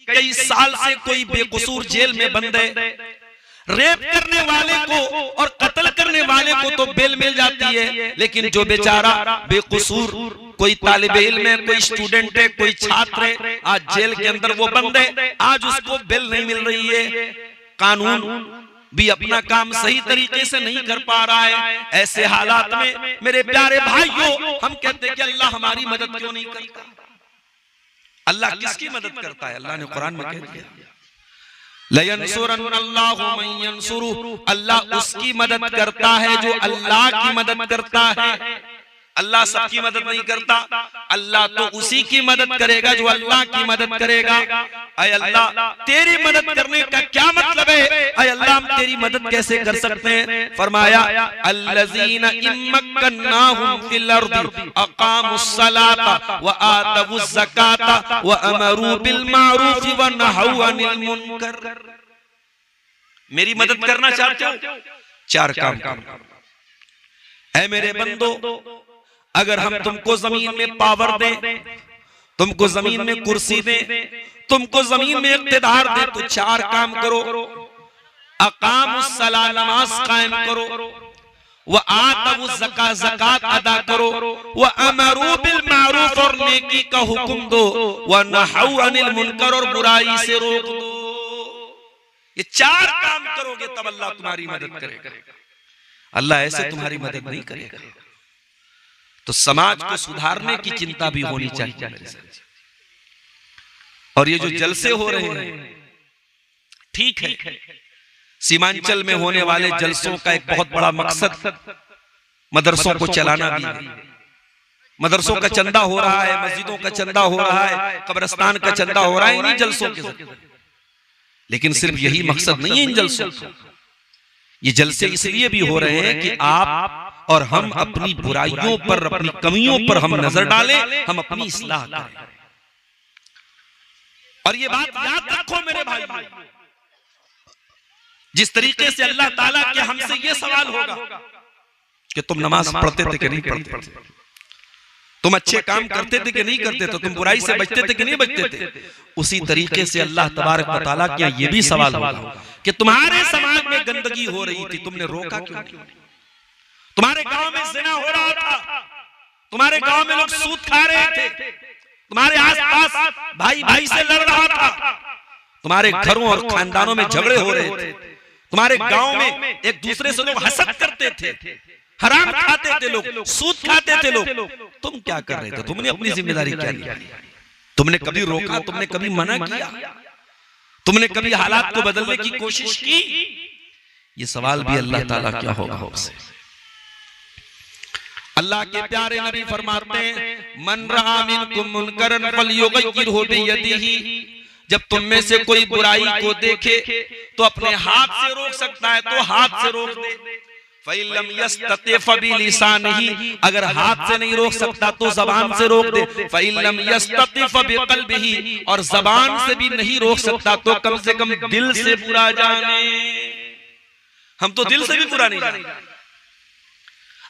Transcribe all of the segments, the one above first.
कई साल से कोई बेकसूर जेल में बंद है, रेप करने वाले को और कत्ल करने वाले को तो बेल मिल जाती है, लेकिन जो बेचारा बेकसूर कोई तालिब इल्म है, कोई स्टूडेंट है, कोई छात्र है, आज जेल के अंदर वो बंद है, आज उसको बेल नहीं मिल रही है। कानून भी अपना काम सही तरीके से नहीं कर पा रहा है। ऐसे हालात में मेरे प्यारे भाइयों, हम कहते हैं कि अल्लाह हमारी मदद क्यों नहीं करता? अल्लाह किसकी मदद करता है? अल्लाह ने कुरान में कह दिया, लयंसुरन्नल्लाहु मन यंसुरु, अल्लाह उसकी मदद करता है जो अल्लाह की मदद करता है। अल्लाह सबकी मदद नहीं करता, अल्लाह तो उसी की मदद करेगा जो अल्लाह की मदद करेगा। अय अल्लाह, तेरी मदद करने का क्या मतलब है? अय अल्लाह, हम तेरी मदद कैसे कर सकते हैं? फरमाया, अल्लज़ीना इम्मक्कन्नाहुम फिल अर्दि अक़ामुस सलाता व आतवुज़ ज़काता व अमरू बिल मारूफ व नहौ अनिल मुनकर। मेरी मदद करना चाहते हो? चार काम करो। ऐ मेरे बंदो, अगर हम तुमको जमीन में पावर दें, तुमको जमीन में कुर्सी दें, तुमको जमीन में इख्तिदार दें, तो चार काम करो। अकामुस सला, नमाज कायम करो, व आतवुज़ ज़का, ज़कात अदा करो, व अमरू बिल मारूफ, और नेकी का हुक्म दो, व नहौ अनिल मुनकर, और बुराई से रोक दो। ये चार काम करोगे तब अल्लाह तुम्हारी मदद करेगा। अल्लाह ऐसे तुम्हारी मदद नहीं करेगा। तो समाज को सुधारने की चिंता भी होनी चाहिए। और ये जो जलसे हो रहे हैं, ठीक है, सीमांचल में होने वाले जलसों का एक बहुत बड़ा मकसद मदरसों को चलाना भी है। मदरसों का चंदा हो रहा है, मस्जिदों का चंदा हो रहा है, कब्रिस्तान का चंदा हो रहा है इन्हीं जलसों के साथ। लेकिन सिर्फ यही मकसद नहीं है इन जलसों का। ये जलसे इसलिए भी हो रहे हैं कि आप और हम अपनी बुराइयों पर, अपनी कमियों पर हम नजर डालें, हम अपनी इस्लाह करें। और ये बात याद रखो मेरे भाई, जिस तरीके से अल्लाह ताला के हमसे ये सवाल होगा कि तुम नमाज पढ़ते थे कि नहीं पढ़ते थे, तुम अच्छे काम करते थे कि नहीं करते थे, तुम बुराई से बचते थे कि नहीं बचते थे, उसी तरीके से अल्लाह तबारक व तआला के ये भी सवाल होगा कि तुम्हारे समाज में गंदगी हो रही थी, तुमने रोका क्यों नहीं? तुम्हारे गांव में ज़िना हो रहा था, तुम्हारे गांव में लोग सूद खा रहे थे, तुम्हारे आसपास भाई भाई से लड़ रहा था, तुम्हारे घरों और खानदानों में झगड़े हो रहे थे, तुम्हारे गांव में एक दूसरे से लोग हसद करते थे, हराम खाते थे लोग, सूद खाते थे लोग, तुम क्या कर रहे थे? तुमने अपनी जिम्मेदारी क्या ली? तुमने कभी रोका? तुमने कभी मना किया? तुमने कभी हालात को बदलने की कोशिश की? ये सवाल भी अल्लाह ताला क्या होगा हमसे। अल्लाह के प्यारे नबी फरमाते हैं, मन रआ मिनकुम मुनकरन फलयुगय्यिरहु बियदिही, जब तुम में से कोई बुराई को देखे तो अपने हाथ से रोक सकता है तो हाथ से रोक दे। फ़इल्लम यस्तति फ़बिलिसानिही, अगर हाथ से नहीं रोक सकता तो जबान से रोक दे। फ़इल्लम यस्तति फ़बिक़ल्बिही, और जबान से भी नहीं रोक सकता तो कम से कम दिल से बुरा जाने। हम तो दिल से भी बुरा नहीं जानते।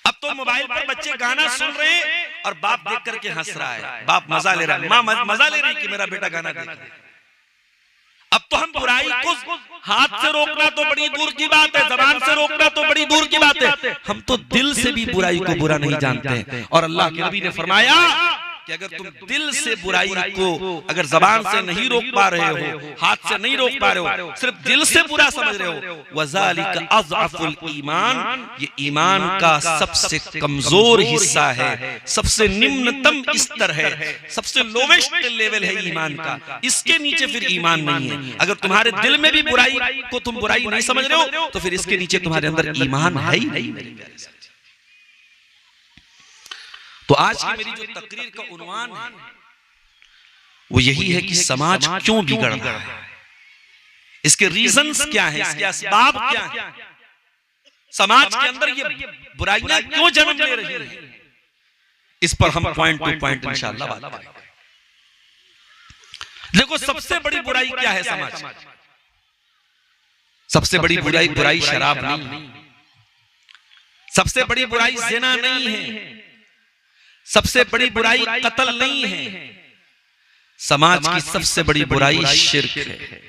अब तो मोबाइल पर बच्चे गाना सुन रहे हैं और बाप देख करके हंस रहा है, बाप मजा ले रहा है, माँ मजा ले रही कि मेरा बेटा गाना देख रहा है। अब तो हम बुराई को हाथ से रोकना तो बड़ी दूर की बात है, जबान से रोकना तो बड़ी दूर की बात है, हम तो दिल से भी बुराई को बुरा नहीं जानते हैं। और अल्लाह के नबी ने फरमाया कि अगर तुम दिल से बुराई को अगर जबान से नहीं रोक पा रहे हो, हाथ से नहीं रोक पा रहे हो, सिर्फ दिल से बुरा समझ रहे हो, वज़ालिका अज़अफुल ईमान, ये ईमान का सबसे कमजोर हिस्सा है, सबसे निम्नतम स्तर है, सबसे लोवेस्ट लेवल है ईमान का। इसके नीचे फिर ईमान नहीं है। अगर तुम्हारे दिल में भी बुराई को तुम बुराई नहीं समझ रहे हो तो फिर इसके नीचे तुम्हारे अंदर ईमान है ही नहीं मेरे प्यारे साथी। तो आज की मेरी जो तकरीर का उन्वान है वो यही है कि समाज क्यों बिगड़ रहा है, इसके रीजंस क्या हैं, इसके असबाब क्या हैं, समाज के अंदर ये बुराइयां क्यों जन्म ले रही हैं, इस पर हम पॉइंट टू पॉइंट इंशाअल्लाह बात करेंगे। देखो, सबसे बड़ी बुराई क्या है समाज में? सबसे बड़ी बुराई शराब नहीं, सबसे बड़ी बुराई ज़िना नहीं है, सबसे बड़ी बुराई कत्ल नहीं है, समाज की सबसे बड़ी बुराई शिर्क है।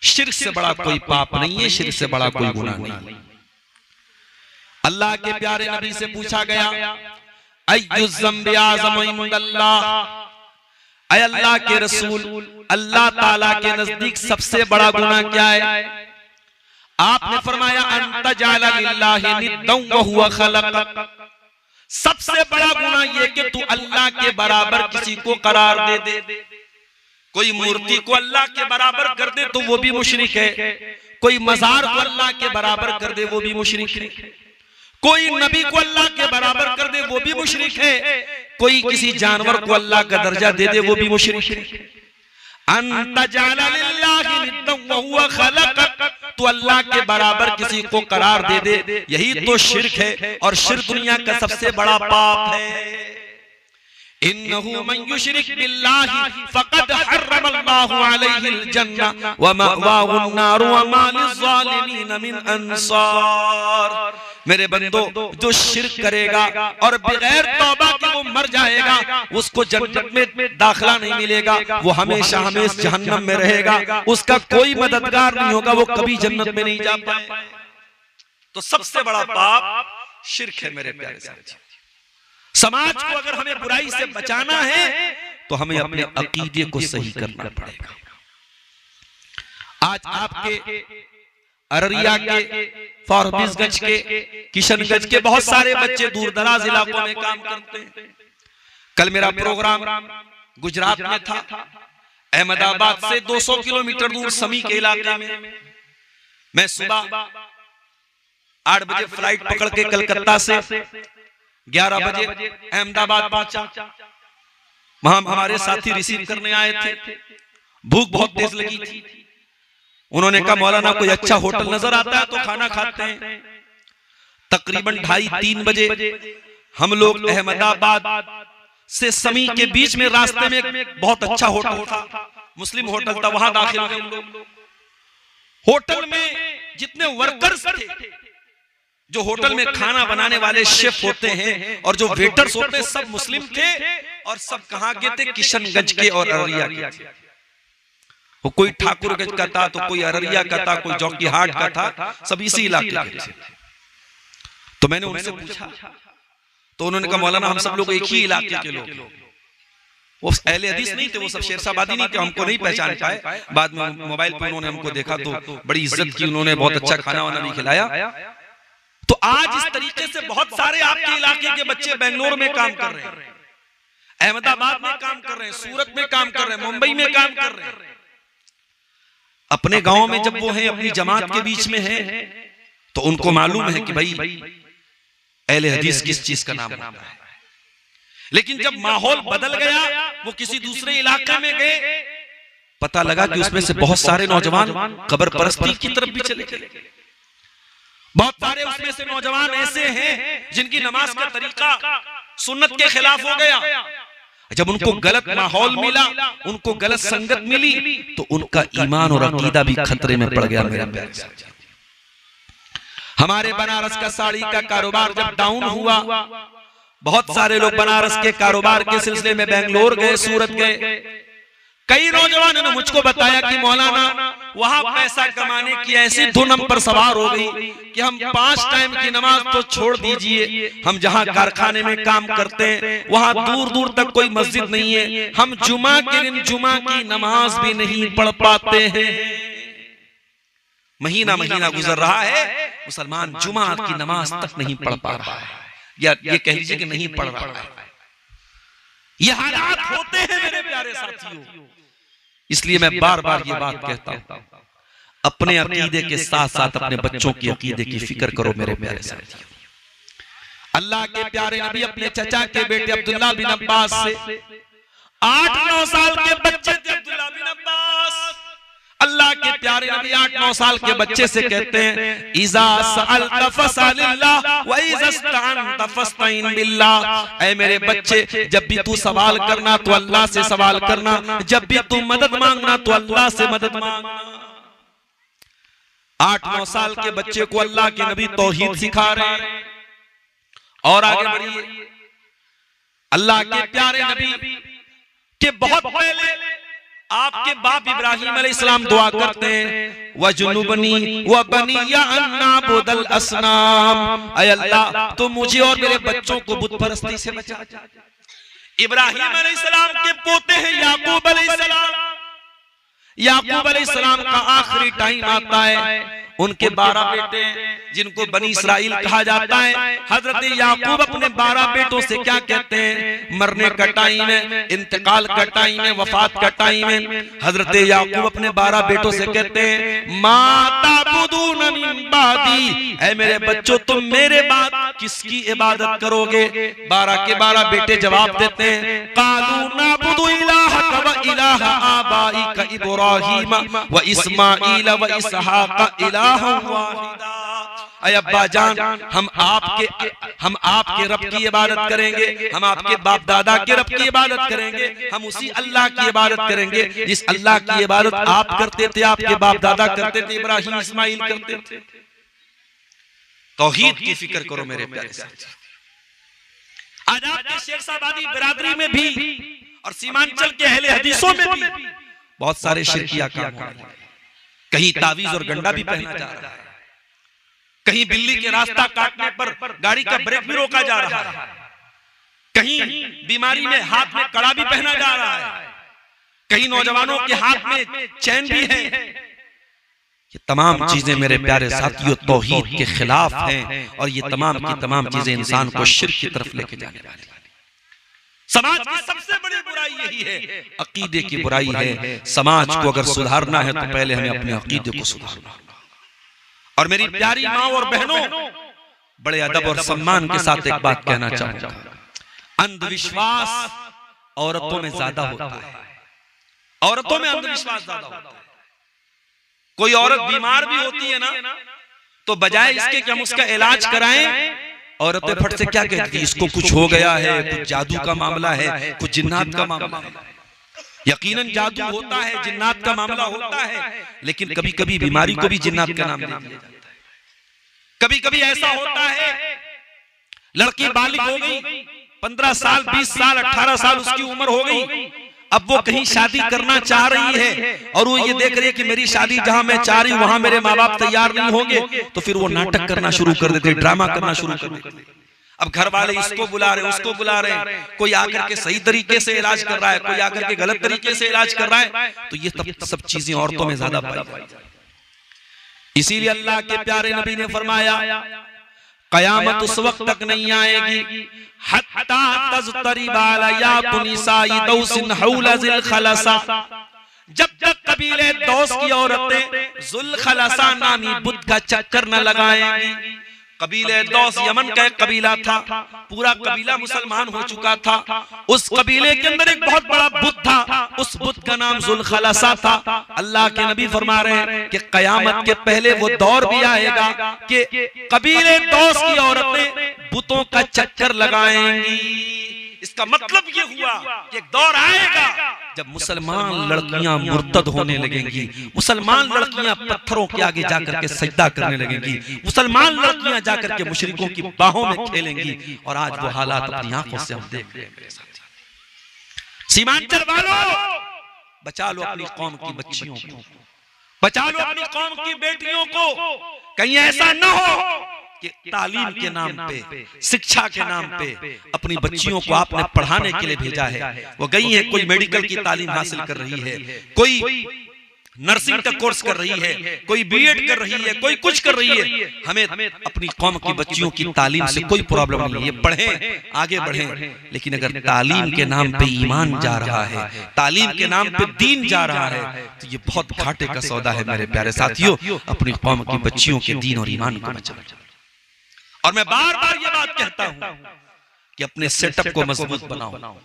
शिर्क से बड़ा कोई पाप नहीं है, शिर्क से बड़ा कोई गुनाह नहीं। अल्लाह के प्यारे नबी से पूछा गया, अय्यु ज़म्बि आज़म इंदल्लाह, ऐ अल्लाह के रसूल, अल्लाह ताला के नजदीक सबसे बड़ा गुनाह क्या है? आपने फरमाया, अंत जाला लिल्लाहि निद्दन व हुवा खलक़क, सबसे बड़ा गुनाह ये कि तू अल्लाह के बराबर किसी को करार दे दे। कोई मूर्ति को अल्लाह के बराबर कर दे तो वो भी मुशरिक है, कोई मजार को अल्लाह के बराबर कर दे वो भी मुशरिक है, कोई नबी को अल्लाह के बराबर कर दे वो भी मुशरिक है, कोई किसी जानवर को अल्लाह का दर्जा दे दे वो भी मुशरिक है। अंत जाला लिल्लाहि निद्दन व हुवा खलक़क, तो अल्लाह के बराबर किसी को करार दे दे, यही तो शिर्क है, और शिर्क दुनिया का सबसे बड़ा पाप है। इन्नहु मन युशरिक बिल्लाहि फक़द हर्रमल्लाहु अलैहिल जन्नह व मअवाहुन नार व मा लिज़्ज़ालिमीन मिन अंसार। मेरे बंदो, जो शिर्क करेगा और बगैर तौबा के वो मर जाएगा, उसको जन्नत में दाखिला नहीं मिलेगा, वो हमेशा हमेशा जहन्नम में रहेगा, उसका कोई मददगार नहीं होगा, वो कभी जन्नत में नहीं जा पाएगा। तो सबसे बड़ा पाप शिर्क है मेरे प्यारे साथियों। समाज को अगर हमें बुराई से बचाना है तो हमें अपने अकीदे को सही करना पड़ेगा। आज आपके अररिया के, फारबिसगंज के, किशनगंज के बहुत सारे बच्चे दूर दराज इलाकों में काम करते हैं। कल मेरा प्रोग्राम गुजरात में था, अहमदाबाद से 200 किलोमीटर दूर समी के इलाके में। मैं सुबह 8 बजे फ्लाइट पकड़ के कलकत्ता से 11 बजे अहमदाबाद पहुंचा। वहां हमारे साथी रिसीव करने आए थे। भूख बहुत तेज लगी थी। उन्होंने कहा, मौलाना कोई अच्छा होटल नजर आता है तो खाना खाते हैं। तकरीबन 2:30-3 बजे हम लोग अहमदाबाद से समी के बीच में रास्ते में बहुत अच्छा होटल था, मुस्लिम होटल था, वहां दाखिल हुए हम लोग। होटल में जितने वर्कर्स थे, जो होटल में खाना बनाने वाले शेफ होते हैं और जो वेटर्स होते हैं, सब मुस्लिम थे। और सब कहां के थे? किशनगंज के और अररिया के थे। वो कोई ठाकुरगंज का था, तो कोई अररिया का था, कोई जौकीहाट का था, सब इसी इलाके के थे। तो मैंने उनसे पूछा, तो उन्होंने कहा, मौलाना हम सब लोग एक ही इलाके के लोग। वो अहले हदीस नहीं थे, वो सब शेरशाबादी नहीं थे, हमको नहीं पहचान पाए। बाद में मोबाइल पर उन्होंने हमको देखा तो बड़ी इज्जत की, उन्होंने बहुत अच्छा खाना वाना भी खिलाया। तो आज इस तरीके से बहुत सारे आपके इलाके के बच्चे बेंगलोर में काम कर रहे हैं, अहमदाबाद में काम कर रहे हैं, सूरत में काम कर रहे हैं, मुंबई में काम कर रहे हैं। अपने गांव में जब वो हैं, अपनी जमात के बीच में हैं, तो उनको मालूम है कि भाई अहले हदीस किस चीज का नाम होता है। लेकिन जब माहौल बदल गया, वो किसी दूसरे इलाके में गए, पता लगा कि उसमें से बहुत सारे नौजवान कब्र परस्ती की तरफ भी चले गए। बहुत सारे उसमें से नौजवान ऐसे हैं जिनकी नमाज का तरीका सुन्नत के खिलाफ हो गया। जब उनको गलत माहौल मिला, उनको गलत संगत मिली, तो उनका ईमान और अकीदा भी खतरे में पड़ गया। मेरे प्यारे साथियों, हमारे बनारस का साड़ी का कारोबार जब डाउन हुआ, बहुत सारे लोग बनारस के कारोबार के सिलसिले में बेंगलोर गए, सूरत गए। कई नौजवानों ने मुझको बताया कि मौलाना वहां पैसा कमाने की ऐसी धुन हम पर सवार हो गई कि हम 5 टाइम की नमाज तो छोड़ दीजिए, हम जहां कारखाने में काम करते हैं वहां दूर दूर तक कोई मस्जिद नहीं है, हम जुमा के दिन जुमा की नमाज भी नहीं पढ़ पाते हैं। महीना महीना गुजर रहा है, मुसलमान जुमा की नमाज तक नहीं पढ़ पा रहा है, या ये कह लीजिए कि नहीं पढ़ रहा है। ये हालात होते हैं मेरे प्यारे साथियों। इसलिए मैं बार बार ये बात कहता हूं, अपने अकीदे के साथ साथ अपने बच्चों की अकीदे की फिक्र करो मेरे प्यारे साथियों। अल्लाह के प्यारे नबी अपने चचा के बेटे अब्दुल्ला बिन अब्बास से 8-9 साल के बच्चे थे। अब्दुल्ला बिन अब्बास, अल्लाह के प्यारे नबी 8-9 साल के बच्चे से कहते हैं, इज़ा सअल्ता फसअलिल्लाह व इज़ा इस्तअनता फस्तईन बिल्लाह। ऐ मेरे बच्चे, जब भी तू सवाल करना तो अल्लाह से सवाल करना, जब भी तू मदद मांगना तो अल्लाह से मदद मांगना। 8-9 साल के बच्चे को अल्लाह के नबी तौहीद सिखा रहे हैं। और आगे बढ़िए, अल्लाह के प्यारे नबी कि बहुत पहले आपके बाप इब्राहिम अलैहिस्सलाम दुआ करते हैं, वजुनुबनी व बनिया अन्ना बुदल असनाम, ऐ अल्लाह तो मुझे और मेरे बच्चों को बुत परस्ती से बचा। इब्राहिम अलैहिस्सलाम के पोते हैं याकूब अलैहिस्सलाम। याकूब अलैहिस्सलाम का आखिरी टाइम आता है, उनके 12 बेटे जिनको बनी इस्राइल कहा जाता है। हजरत याकूब अपने 12 बेटों से क्या कहते हैं, मरने का टाइम है, इंतकाल का टाइम है, वफात का टाइम है। हजरत याकूब अपने 12 बेटों से कहते हैं, माता बुदून मिन बादी, ऐ मेरे बच्चों तुम मेरे बाद किसकी इबादत करोगे। 12 के 12 बेटे जवाब देते हैं, कालू नाबुदु इलाहक व इलाह आबाइक इब्राहीम व इस्माईल व इसहाक इलाह। अय अब्बा जान, हम आपके रब की इबादत करेंगे, हम आपके बाप दादा के रब की इबादत करेंगे, हम उसी अल्लाह की इबादत करेंगे जिस अल्लाह की इबादत आप करते थे, आपके बाप दादा करते थे, इब्राहिम इस्माइल करते थे। तौहीद की फिक्र करो मेरे प्यारे साथी। आज आपके शेरशाबादी बिरादरी में भी और सीमांचल के अहले हदीसों में भी बहुत सारे शिरकिया काम हो रहे हैं। कहीं तावीज और गंडा भी पहना जा रहा है, कहीं बिल्ली के रास्ता काटने पर गाड़ी का ब्रेक भी रोका जा रहा है, कहीं बीमारी में हाथ में कड़ा भी पहना जा रहा है, कहीं नौजवानों के हाथ में चैन भी है। ये तमाम चीजें मेरे प्यारे साथियों तौहीद के खिलाफ हैं और ये तमाम की तमाम चीजें इंसान को शिर्क की तरफ लेके जाने वाली। समाज की सबसे बड़ी बुराई यही है, अकीदे की बुराई है। समाज को अगर सुधारना है तो पहले हमें अपने अकीदे को सुधारना। और मेरी प्यारी माँ और बहनों, बड़े अदब और सम्मान के साथ एक बात कहना चाहूंगा, अंधविश्वास औरतों में ज्यादा होता है। औरतों में अंधविश्वास ज्यादा होता है। कोई औरत बीमार भी होती है ना, तो बजाय इसके कि हम उसका इलाज कराएं, औरतें फट से क्या कहती है, इसको कुछ हो गया है, कुछ जादू का मामला है, कुछ जिन्नात का मामला है। यकीनन जादू होता है, जिन्नात का मामला होता है, लेकिन कभी कभी बीमारी को भी जिन्नात का नाम दे दिया जाता है। कभी कभी ऐसा होता है, लड़की बालिग हो गई, 15 साल 20 साल 18 साल उसकी उम्र हो गई, अब वो कहीं शादी करना चाह रही है और वो ये देख रही है कि मेरी शादी जहां मैं चाह रही हूं वहां मेरे माँ बाप तैयार नहीं होंगे, तो फिर वो नाटक करना शुरू कर देते, ड्रामा करना शुरू कर देते। अब घर वाले इसको बुला रहे, उसको बुला रहे, कोई आकर के सही तरीके से इलाज कर रहा है, कोई आकर के गलत तरीके से इलाज कर रहा है, तो ये सब चीजें औरतों में ज्यादा पाई जाती है। इसीलिए अल्लाह के प्यारे नबी ने फरमाया, कयामत उस वक्त तक नहीं आएगी हत्ता तज़तरिबा अलयातु निसाई दौसिन हौला ज़िल खलसा, जब तक कबीले दौस की औरतें ज़ुल खलसा नामी बुत का चक्कर न लगाएंगी। कबीले दौस यमन का एक कबीला था, पूरा कबीला मुसलमान हो चुका था। उस कबीले के अंदर एक बहुत बड़ा बुत था, उस बुत का नाम ज़ुल खलसा था। अल्लाह के नबी फरमा रहे हैं कि कयामत के पहले वो दौर भी आएगा कि कबीले दौस की औरतें बुतों का चक्कर लगाएंगी। इसका मतलब ये हुआ कि एक दौर आएगा जब मुसलमान लड़कियां मुर्तद होने लगेंगी, मुसलमान लड़कियां पत्थरों के आगे जाकर के सजदा करने लगेंगी, मुसलमान लड़कियां जाकर के मुशरिकों की बाहों में खेलेंगी। और आज वो हालात अपनी आंखों से हम देख रहे हैं। सीमांचल वालों, बचा लो अपनी कौम की बच्चियों को, बचा लो अपनी कौम की बेटियों को। कहीं ऐसा न हो कि तालीम के नाम पे, शिक्षा के नाम पे अपनी बच्चियों को आपने पढ़ाने के लिए भेजा है, वो गई है, कोई मेडिकल की तालीम हासिल कर रही है, कोई नर्सिंग का कोर्स कर रही है, कोई बीएड कर रही है, कोई कुछ कर रही है। हमें अपनी कौम की बच्चियों की तालीम से कोई प्रॉब्लम नहीं है, पढ़ें, आगे बढ़ें, लेकिन अगर तालीम के नाम पे ईमान जा रहा है, तालीम के नाम पे दीन जा रहा है, तो ये बहुत घाटे का सौदा है मेरे प्यारे साथियों। अपनी कौम की बच्चियों के दीन और ईमान को बचाओ। और मैं बार बार ये बात कहता हूं कि अपने सेटअप को मजबूत बनाओ,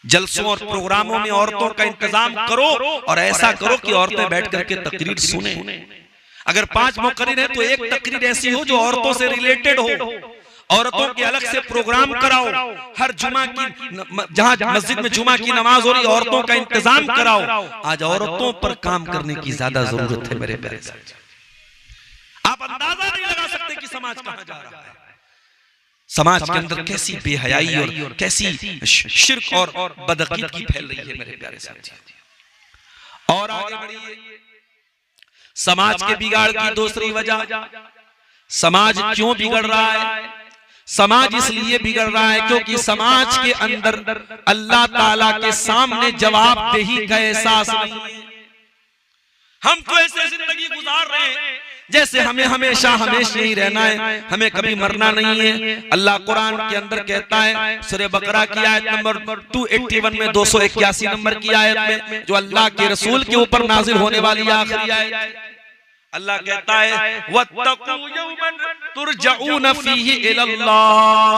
जलसों और प्रोग्रामों में औरतों का इंतजाम करो और ऐसा करो कि औरतें बैठ करके तकरीर सुने। अगर 5 मुकर्रिर है तो एक तकरीर ऐसी हो जो औरतों से रिलेटेड हो। औरतों के अलग से प्रोग्राम कराओ, हर जुमा की जहां मस्जिद में जुमा की नमाज हो रही, औरतों का इंतजाम कराओ। आज औरतों पर काम करने की ज्यादा जरूरत है मेरे प्यारे साथी। आप अंदाजा नहीं लगा सकते कि समाज कहां जा रहा है। समाज के अंदर कैसी बेहयाई और कैसी शिर्क और बदअकीदगी फैल रही है मेरे प्यारे साथियों। और आगे बढ़िए, समाज के बिगाड़ की दूसरी वजह, समाज क्यों बिगड़ रहा है? समाज इसलिए बिगड़ रहा है क्योंकि समाज के अंदर अल्लाह ताला के सामने जवाबदेही का एहसास नहीं है। हम तो ऐसे जिंदगी गुजार रहे हैं जैसे हमें हमेशा ही रहना है, हमें कभी मरना नहीं है। अल्लाह कुरान के अंदर कहता है सूरह बकरा की आयत नंबर 281 में, 281 नंबर की आयत में, जो अल्लाह के रसूल के ऊपर नाजिल होने वाली आखिरी आयत, अल्लाह कहता है वत्तकू यौमन तुरजऊन फीही इलल्लाह,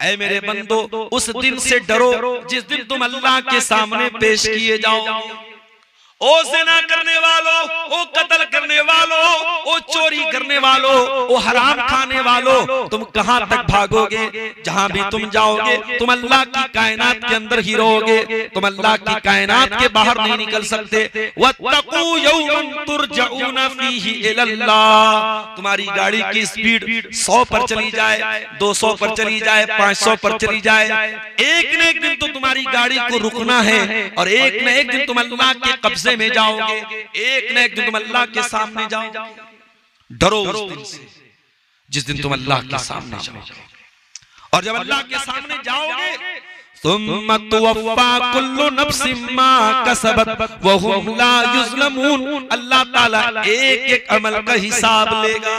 ऐ मेरे बंदो उस दिन से डरो जिस दिन तुम अल्लाह के सामने पेश किए जाओ। ओ ज़िना करने वालों, ओ कत्ल करने वालों, ओ चोरी करने वालों, ओ हराम खाने वालों, तुम कहां तक भागोगे? जहां भी तुम जाओगे तुम अल्लाह की कायनात के अंदर ही रहोगे, तुम अल्लाह की कायनात के बाहर नहीं निकल सकते। वत्तकू यौमन तुरजऊन फीही इलल्लाह, तुम्हारी गाड़ी की स्पीड 100 पर चली जाए, 200 पर चली जाए, 500 पर चली जाए, एक न एक दिन तो तुम्हारी गाड़ी को रुकना है और एक न एक दिन तुम अल्लाह के कब्जे में जाओगे, एक न एक दिन तुम अल्लाह के सामने जाओगे। डरो उस दिन से जिस दिन तुम अल्लाह के सामने जाओगे, और जब अल्लाह के सामने जाओगे तुम तुवफ़्फ़ा कुल्लु नफ्सिन मा कसबत व हुम ला युज़लमून, अल्लाह ताला एक एक अमल का हिसाब लेगा,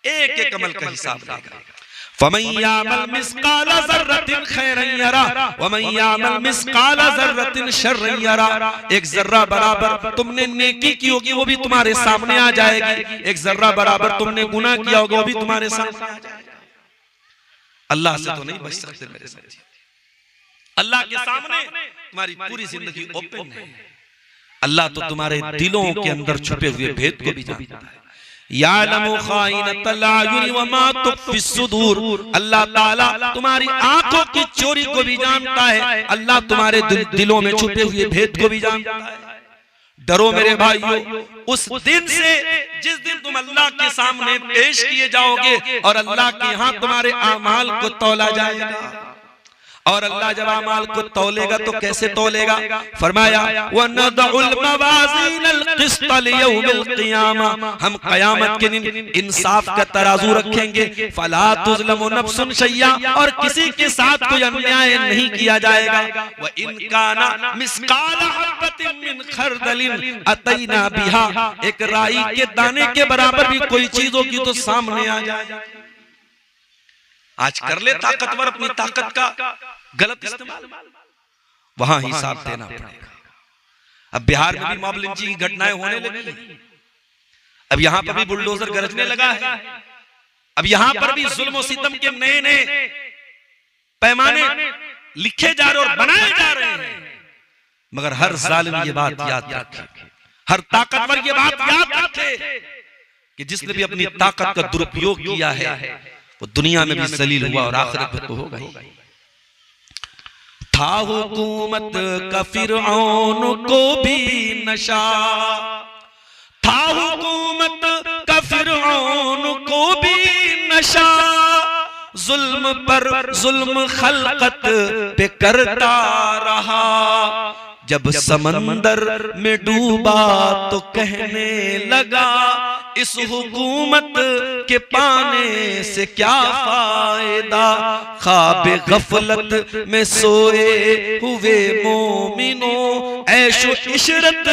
एक एक अमल का हिसाब लेगा। फमन यामल मिस्काल ज़र्रतिन खैरन यरा वमन यामल मिस्काल ज़र्रतिन शर्रन यरा, एक जर्रा बराबर तुमने नेकी की होगी वो भी तुम्हारे सामने आ जाएगी, एक जर्रा बराबर तुमने गुनाह किया होगा वो भी तुम्हारे सामने आ जाएगा। अल्लाह से तो नहीं बच सकते मेरे साथी, अल्लाह के सामने तुम्हारी पूरी जिंदगी ओपन है। अल्लाह तो तुम्हारे दिलों के अंदर छुपे हुए भेद को भी जानता है। यालमु खाइनतल अयुन व मा तुख्फिस सुदूर, अल्लाह ताला तुम्हारी आंखों की चोरी को भी जानता है, अल्लाह तुम्हारे दिलों में छुपे हुए भेद को भी जानता है। डरो मेरे भाइयों उस दिन से जिस दिन तुम अल्लाह के सामने पेश किए जाओगे और अल्लाह के यहाँ तुम्हारे आमाल को तौला जाएगा। और अल्लाह जब अमाल को तौलेगा तो कैसे तौलेगा? फरमाया वनदउल मवाज़ीनल क़िस्त लियौमिल क़ियामा, हम क़यामत के दिन इंसाफ का तराजू रखेंगे। फला तुज़लमु नफ्सुन शैया, और किसी के साथ कोई अन्याय नहीं किया जाएगा। व इन काना मिस्काल हब्बतिन मिन खरदलिन अतैना बिहा, एक राई के दाने के बराबर भी कोई चीज होगी तो सामने आ जाए। आज कर ले ताकतवर अपनी ताकत का गलत इस्तेमाल, वहां हिसाब देना पड़ेगा। अब बिहार में भी मॉब लिंचिंग की घटनाएं होने लगी, अब यहां पर भी बुलडोजर गरजने लगा है, अब यहां पर भी जुल्म और सितम के नए नए पैमाने लिखे जा रहे और बनाए जा रहे हैं। मगर हर जालिम ये बात याद रखे, हर ताकतवर ये बात याद रखे कि जिसने भी अपनी ताकत का दुरुपयोग किया है वो दुनिया में भी जलील हुआ और आखिरत में तो होगा ही। था हुकूमत का फिरऔन को भी नशा, था हुकूमत का फिरऔन को भी नशा, जुल्म पर जुल्म खल्कत पे करता रहा। जब समंदर में डूबा तो कहने लगा इस हुकूमत के पाने से क्या फायदा, ख्वाबे गफलत में सोए हुए मोमिनों ऐशो इशरत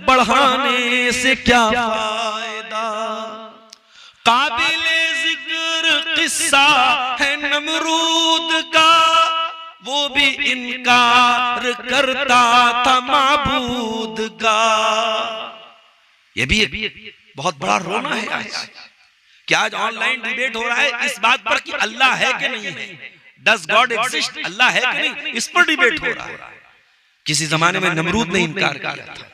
बढ़ाने से क्या फायदा। काबिले जिक्र किस्सा है नमरूद का, वो भी इनकार करता था माबूद का। ये भी बहुत बड़ा रोना है आज कि आज ऑनलाइन डिबेट हो रहा है इस बात पर कि अल्लाह है कि नहीं है, डज गॉड एग्जिस्ट, अल्लाह है कि नहीं, इस पर डिबेट हो रहा है। किसी जमाने में नमरूद ने इनकार किया था।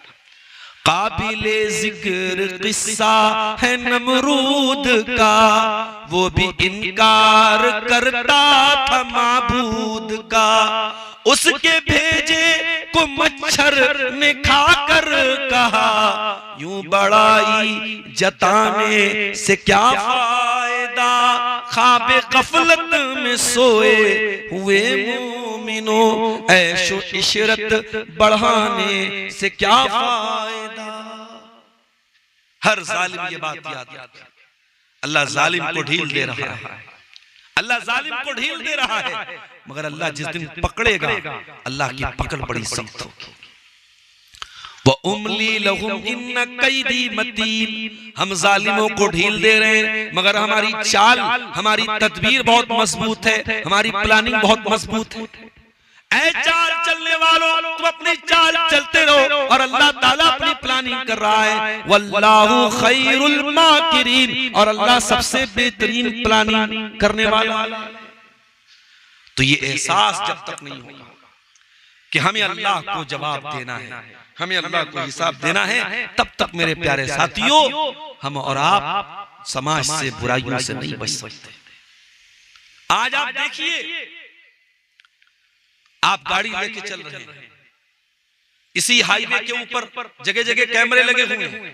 काबिले जिक्र किस्सा है नमरूद का, वो भी इनकार करता था माबूद का। उसके भेजे को मच्छर ने खाकर कहा यूं बड़ाई जताने से क्या फायदा, ख्वाबे गफलत में सोए हुए मोमिनो, ऐशो इशरत बढ़ाने से क्या फायदा। हर जालिम ये बात याद रखे, अल्लाह जालिम को ढील दे रहा है, अल्लाह जालिम को ढील दे रहा है, मगर अल्लाह जिस दिन पकड़ेगा अल्लाह की पकड़ बड़ी सख्त होगी। व उमली लहुम इन्न कैदी मतीन, हम जालिमों को ढील दे रहे हैं मगर हमारी चाल, हमारी तदबीर बहुत मजबूत है, हमारी प्लानिंग बहुत मजबूत है। ऐ चाल चलने वालों, तुम अपनी चाल चलते रहो और अल्लाह ताला अपनी प्लानिंग कर रहा है। वल्लाहु खैरुल माकिरीन, और अल्लाह सबसे बेहतरीन प्लानिंग करने वाला। तो ये एहसास जब तक नहीं होगा कि हमें अल्लाह को जवाब देना है, हमें अल्लाह को हिसाब देना है, तब तक मेरे प्यारे साथियों हम और आप समाज से, बुराइयों से नहीं बच सकते। आज आप देखिए, आप गाड़ी लेके चल रहे हैं, इसी हाईवे के ऊपर जगह जगह कैमरे लगे हुए हैं,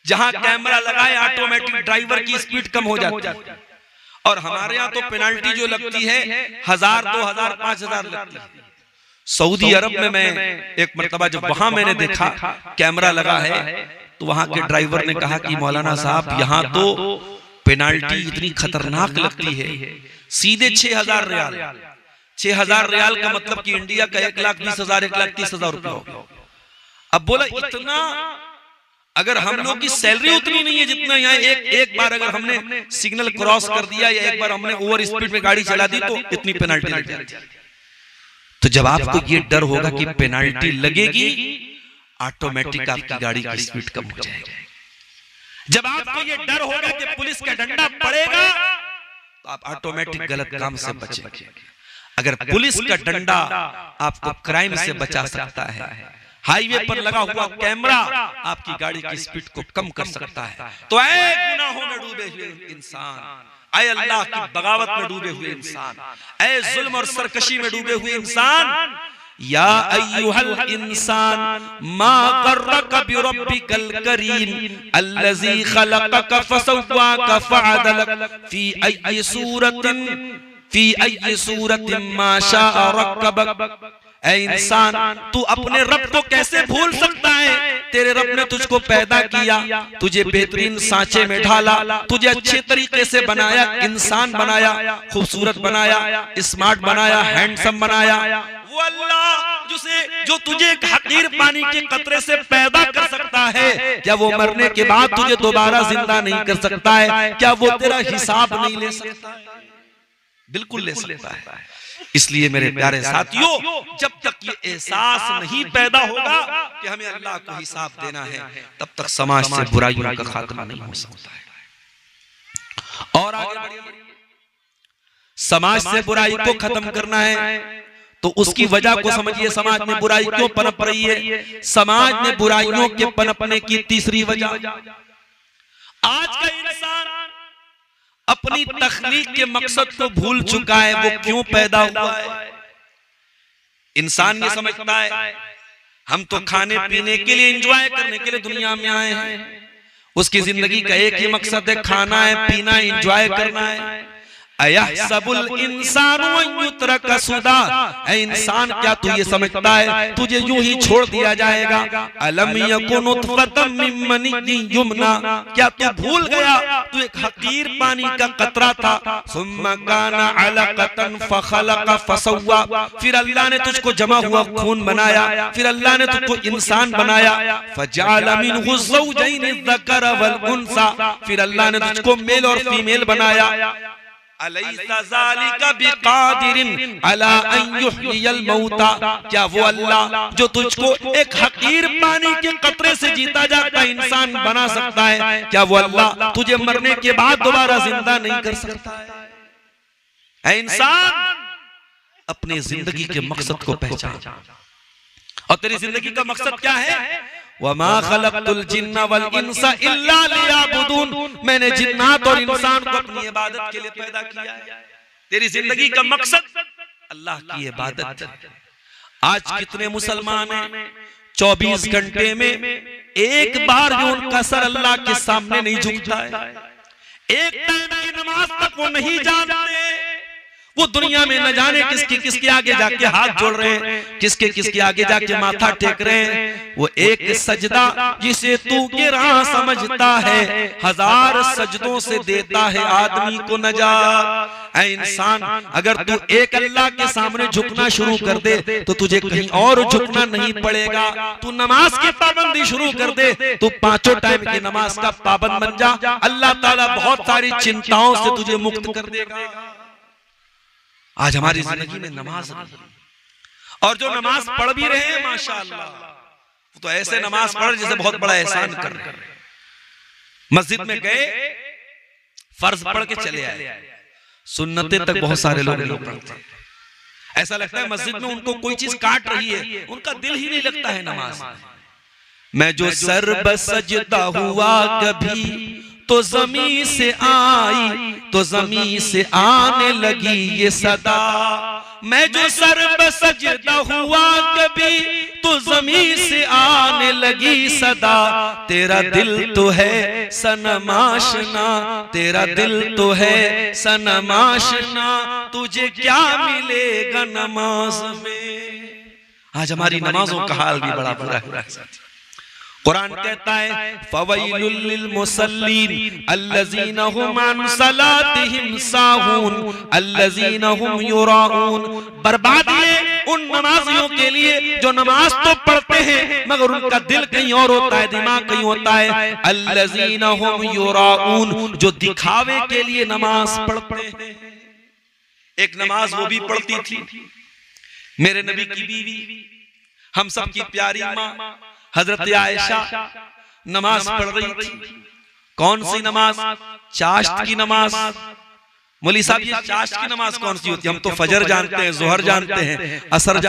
जहां कैमरा लगाए ऑटोमेटिक ड्राइवर की स्पीड कम हो जाती है। और हमारे यहाँ तो पेनाल्टी जो लगती है 1000, 2000, 5000 लगती है। सऊदी अरब में मैं एक मर्तबा जब वहां मैंने देखा कैमरा लगा है, तो वहां के ड्राइवर ने कहा कि मौलाना साहब यहाँ तो पेनाल्टी इतनी खतरनाक लगती है, सीधे 6000 रियाल। 6000 रियाल का मतलब कि इंडिया का 1,20,000, 1,30,000 रुपया हो। अब बोला इतना, अगर हम लोग की सैलरी उतनी नहीं है जितना यहाँ, एक बार अगर हमने सिग्नल क्रॉस कर दिया या एक बार हमने ओवर स्पीड में गाड़ी चला दी तो इतनी पेनाल्टी लग जाती। तो जब आपको ये डर होगा कि पेनाल्टी लगेगी, ऑटोमेटिक आपकी गाड़ी की स्पीड कम हो जाएगी। जब आपको ये डर होगा कि पुलिस का डंडा पड़ेगा, तो आप ऑटोमेटिक गलत काम से बचेंगे। अगर पुलिस का डंडा आपको क्राइम से बचा सकता है, हाईवे पर लगा हुआ कैमरा आपकी गाड़ी की स्पीड को कम कर सकता है, तो ऐ गुनाहों में डूबे हुए इंसान, ऐ अल्लाह की बगावत में डूबे हुए इंसान, ऐ जुल्म और सरकशी में डूबे हुए इंसान, या अय्युहल इंसान मा गर्रका बिरब्बिकल करीम अल्लज़ी खलक़का फसव्वाका फअदलक फी अय्यि सूरतिन मा शाअ रक्कबक। ऐ इंसान, तू अपने रब को कैसे भूल सकता है? तेरे रब ने तुझको पैदा किया, तुझे बेहतरीन सांचे में ढाला, तुझे अच्छे तरीके से बनाया, इंसान बनाया, खूबसूरत बनाया, स्मार्ट बनाया, हैंडसम बनाया। वो अल्लाह जो तुझे एक हकीर पानी के कतरे से पैदा कर सकता है, क्या वो मरने के बाद तुझे दोबारा जिंदा नहीं कर सकता है? क्या वो तेरा हिसाब नहीं ले सकता है? बिल्कुल ले सकता है। इसलिए मेरे प्यारे साथियों, जब तक ये एहसास नहीं पैदा होगा कि हमें अल्लाह को हिसाब देना है, तब तक समाज से बुराइयों का खात्मा नहीं हो सकता है। और आगे बढ़िए, समाज से बुराई को खत्म करना है तो उसकी वजह को समझिए। समाज में बुराई क्यों पनप रही है? समाज में बुराइयों के पनपने की तीसरी वजह, आज का इंसान अपनी तख्लीक के मकसद को भूल चुका है। वो क्यों पैदा हुआ है? इंसान ये समझता है हम तो खाने पीने के लिए, एंजॉय करने के लिए दुनिया में आए हैं। उसकी जिंदगी का एक ही मकसद है, खाना है, पीना, एंजॉय करना है। अयहसबुल इंसानु अन युत्रका सुदा, ऐ इंसान क्या तू ये समझता है तुझे यूं ही छोड़ दिया जाएगा? अलम यकुन नुतफतम मिन मनिय्यिन युमना, क्या तू भूल गया तू एक हकीर पानी का कतरा था? सुम्मा काना अलकतन फखलक फसव्वा, फिर अल्लाह ने तुझको जमा हुआ खून बनाया, फिर अल्लाह ने तुझको इंसान बनाया। फजअल मिनहु ज़ौजैन ज़कर वल उनसा, फिर अल्लाह ने तुझको मेल और फीमेल बनाया। अलैसा ज़ालिका बिक़ादिरिन अला अन युहयिल मौता, क्या वो अल्लाह जो तुझको एक हकीर पानी के कतरे से जीता जागता इंसान बना सकता है, क्या वो अल्लाह तुझे मरने के बाद दोबारा जिंदा नहीं कर सकता है? ऐ इंसान, अपनी जिंदगी के मकसद को पहचान। और तेरी जिंदगी का मकसद क्या है? वमा खलक़तुल जिन्ना वल इंसा इल्ला लियअबुदून, मैंने जिन्नात और इंसान को अपनी इबादत के लिए पैदा किया है। तेरी जिंदगी का मकसद अल्लाह की इबादत है। आज कितने मुसलमान हैं 24 घंटे में एक बार भी उनका सर अल्लाह के सामने नहीं झुकता है, एक टाइम की नमाज तक वो नहीं जानते। वो दुनिया में न जाने किसके किसके आगे जाके हाथ जोड़ रहे हैं, किसके किसके आगे जाके माथा टेक रहे हैं। वो एक सजदा जिसे तू गिरा समझता है, 1000 सजदों से देता है आदमी को नजात। ऐ इंसान, अगर तू एक अल्लाह के सामने झुकना शुरू कर दे तो तुझे कहीं और झुकना नहीं पड़ेगा। तू नमाज की पाबंदी शुरू कर दे, तू 5 टाइम की नमाज का पाबंद बन जा, अल्लाह ताला बहुत सारी चिंताओं से तुझे मुक्त कर देगा। आज हमारी जिंदगी में नमाज, और जो नमाज पढ़ भी रहे हैं माशाअल्लाह, तो ऐसे नमाज पढ़ जैसे बहुत बड़ा एहसान कर रहे हैं। मस्जिद में गए, फर्ज पढ़ के चले आए, सुन्नतें तक बहुत सारे लोग नहीं पढ़ते। ऐसा लगता है मस्जिद में उनको कोई चीज काट रही है, उनका दिल ही नहीं लगता है नमाज में। मैं जो सर बसजदा हुआ कभी तो ज़मीं से आई, तो ज़मीं से आने लगी ये सदा। मैं जो सर बसजदा हुआ कभी तो ज़मीं से आने लगी सदा। तेरा दिल तो है सनम आशना, तेरा दिल तो है सनम आशना, तुझे क्या मिलेगा नमाज में। आज हमारी नमाजों का हाल भी बड़ा बुरा है। कुरान कहता है फवैलुल लिल मुसल्लीन अल्लज़ीना हुम अन सलातिहिम साहून अल्लज़ीना हुम युराऊन। बर्बादी है उन नमाजियों के लिए जो नमाज तो पढ़ते हैं मगर उनका दिल कहीं और होता है, दिमाग कहीं होता है। अल्लज़ीना हुम युराऊन, जो दिखावे के लिए नमाज पढ़ते हैं। एक नमाज वो भी पढ़ती थी, मेरे नबी की बीवी, हम सब की प्यारी माँ हजरत आयशा नमाज पढ़ रही थी। कौन सी नमाज? चाश्त की नमाज। मौलवी साहब ये चाश्त की नमाज कौन सी होती है? हम तो फजर जानते हैं, जोहर जानते हैं, असर जानते हैं।